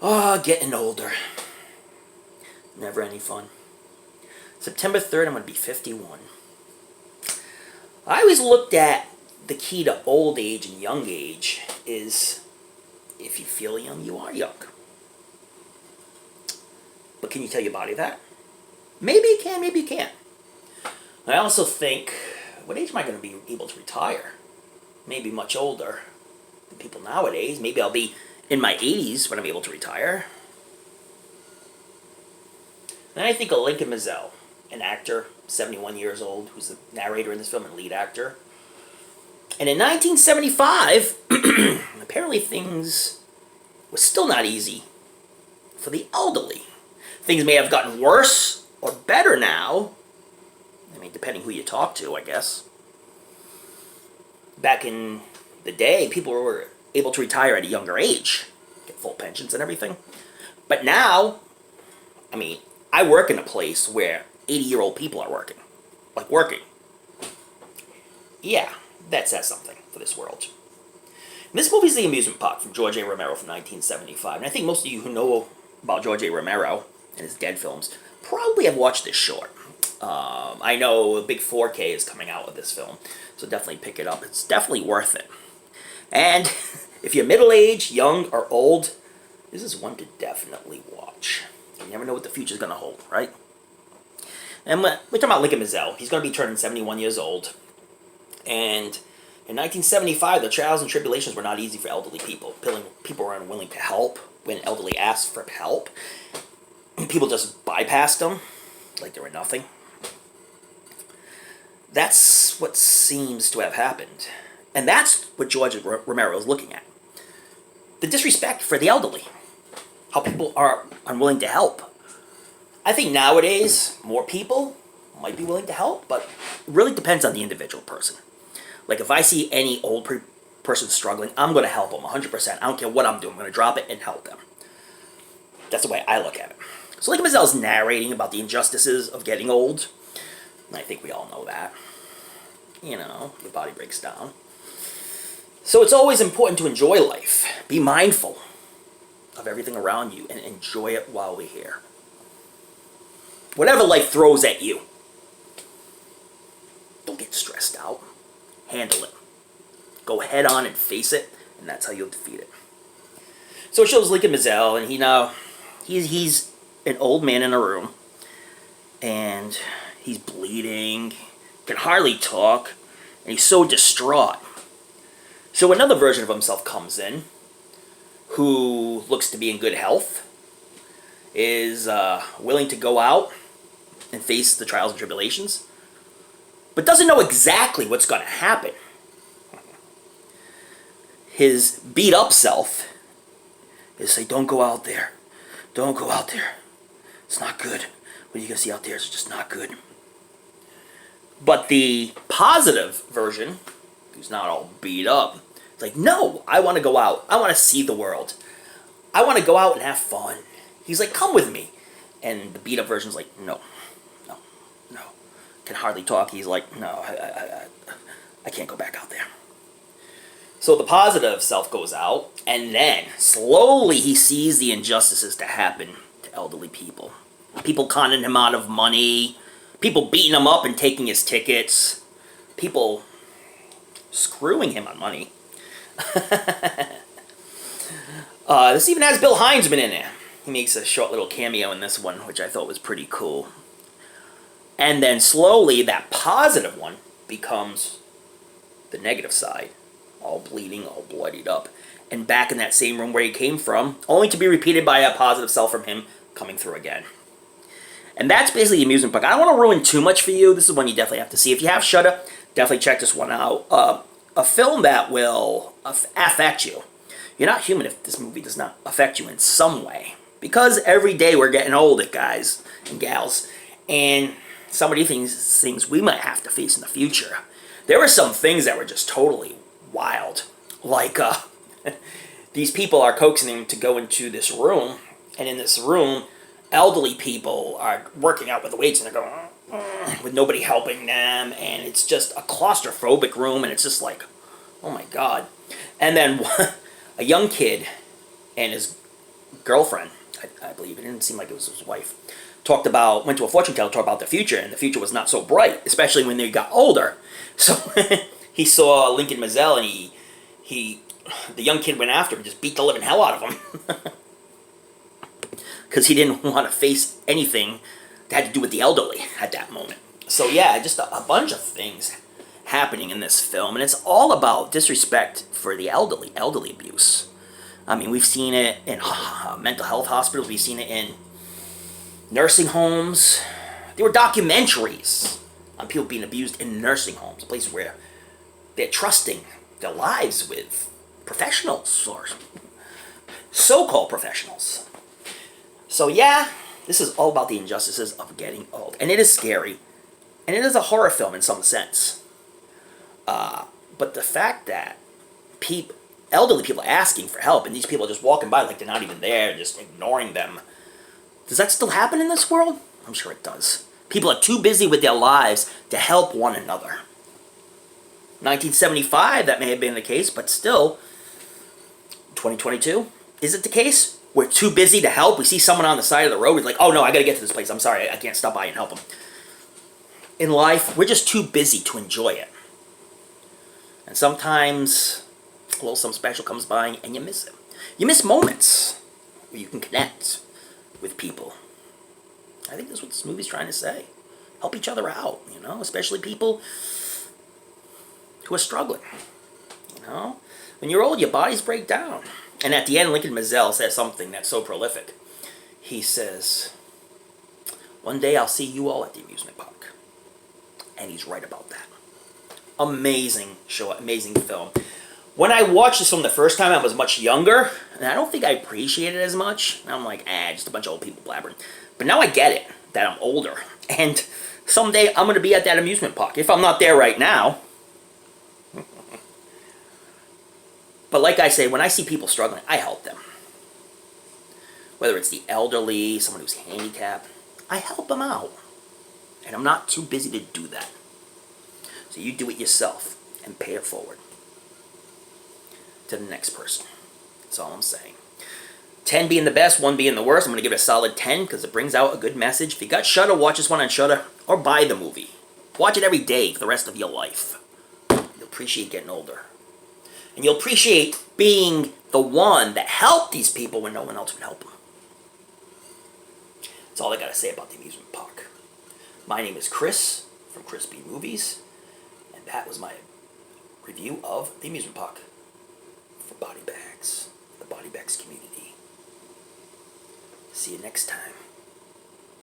Oh, getting older. Never any fun. September 3rd, I'm going to be 51. I always looked at the key to old age and young age is if you feel young, you are young. But can you tell your body that? Maybe you can, maybe you can't. I also think, what age am I going to be able to retire? Maybe much older than people nowadays. Maybe I'll be in my 80s when I'm able to retire. Then I think of Lincoln Mazel, an actor, 71 years old, who's the narrator in this film and lead actor. And in 1975, apparently things were still not easy for the elderly. Things may have gotten worse or better now. I mean, depending who you talk to, I guess. Back in the day, people were able to retire at a younger age, get full pensions and everything. But now, I mean, I work in a place where 80-year-old people are working. Like, working. Yeah, that says something for this world. And this movie is The Amusement Park from George A. Romero from 1975. And I think most of you who know about George A. Romero and his dead films probably have watched this short. I know a big 4K is coming out of this film, so definitely pick it up. It's definitely worth it. And if you're middle-aged, young, or old, this is one to definitely watch. You never know what the future's going to hold, right? And we're talking about Lincoln Mazel. He's going to be turning 71 years old. And in 1975, the trials and tribulations were not easy for elderly people. People were unwilling to help when elderly asked for help. People just bypassed them like they were nothing. That's what seems to have happened. And that's what George Romero is looking at. The disrespect for the elderly. How people are unwilling to help. I think nowadays, more people might be willing to help, but it really depends on the individual person. Like, if I see any old person struggling, I'm going to help them 100%. I don't care what I'm doing. I'm going to drop it and help them. That's the way I look at it. So Lincoln Mazel is narrating about the injustices of getting old. And I think we all know that. You know, your body breaks down. So it's always important to enjoy life. Be mindful of everything around you and enjoy it while we're here. Whatever life throws at you, don't get stressed out. Handle it. Go head on and face it, and that's how you'll defeat it. So it shows Lincoln Mazel, and he's an old man in a room, and he's bleeding, can hardly talk, and he's so distraught. So another version of himself comes in, who looks to be in good health, is willing to go out and face the trials and tribulations, but doesn't know exactly what's going to happen. His beat-up self is say, don't go out there. Don't go out there. It's not good. What you're going to see out there is just not good. But the positive version, who's not all beat up, is like, no, I want to go out. I want to see the world. I want to go out and have fun. He's like, come with me. And the beat-up version's like, no. Can hardly talk. He's like, no, I can't go back out there. So the positive self goes out, and then slowly he sees the injustices to happen to elderly people. People conning him out of money, people beating him up and taking his tickets, people screwing him on money. This even has Bill Heinzman in it. He makes a short little cameo in this one, which I thought was pretty cool. And then slowly that positive one becomes the negative side. All bleeding, all bloodied up. And back in that same room where he came from, only to be repeated by a positive self from him coming through again. And that's basically the amusement park. I don't want to ruin too much for you. This is one you definitely have to see. If you have Shudder, definitely check this one out. A film that will affect you. You're not human if this movie does not affect you in some way. Because every day we're getting older, guys and gals. And some of these things we might have to face in the future. There were some things that were just totally wild. Like, these people are coaxing him to go into this room. And in this room, elderly people are working out with the weights. And they're going, with nobody helping them. And it's just a claustrophobic room. And it's just like, oh my God. And then a young kid and his girlfriend, I believe, it didn't seem like it was his wife, went to a fortune teller, talked about the future, and the future was not so bright, especially when they got older. So he saw Lincoln Mazel, and the young kid went after him and just beat the living hell out of him. Because he didn't want to face anything that had to do with the elderly at that moment. So yeah, just a bunch of things happening in this film, and it's all about disrespect for the elderly abuse. I mean, we've seen it in mental health hospitals, we've seen it in nursing homes. There were documentaries on people being abused in nursing homes, places where they're trusting their lives with professionals, or so-called professionals. So yeah, this is all about the injustices of getting old. And it is scary. And it is a horror film in some sense. But the fact that elderly people are asking for help, and these people are just walking by like they're not even there, just ignoring them. Does that still happen in this world? I'm sure it does. People are too busy with their lives to help one another. 1975, that may have been the case, but still, 2022, is it the case? We're too busy to help. We see someone on the side of the road. We're like, oh no, I gotta get to this place. I'm sorry, I can't stop by and help them. In life, we're just too busy to enjoy it. And sometimes a little something special comes by and you miss it. You miss moments where you can connect with people. I think that's what this movie's trying to say. Help each other out, especially people who are struggling. When you're old, your bodies break down. And at the end, Lincoln Mazel says something that's so prolific. He says, one day I'll see you all at the amusement park. And he's right about that. Amazing show, amazing film. When I watched this film the first time, I was much younger, and I don't think I appreciated it as much. I'm like, just a bunch of old people blabbering. But now I get it, that I'm older. And someday I'm going to be at that amusement park, if I'm not there right now. But like I say, when I see people struggling, I help them. Whether it's the elderly, someone who's handicapped, I help them out. And I'm not too busy to do that. So you do it yourself and pay it forward to the next person. That's all I'm saying. 10 being the best, 1 being the worst. I'm going to give it a solid 10 because it brings out a good message. If you got Shudder, watch this one on Shudder or buy the movie. Watch it every day for the rest of your life. You'll appreciate getting older. And you'll appreciate being the one that helped these people when no one else would help them. That's all I got to say about the amusement park. My name is Chris from ChrisB Movies, and that was my review of the amusement park for Body Bags, the Body Bags community. See you next time.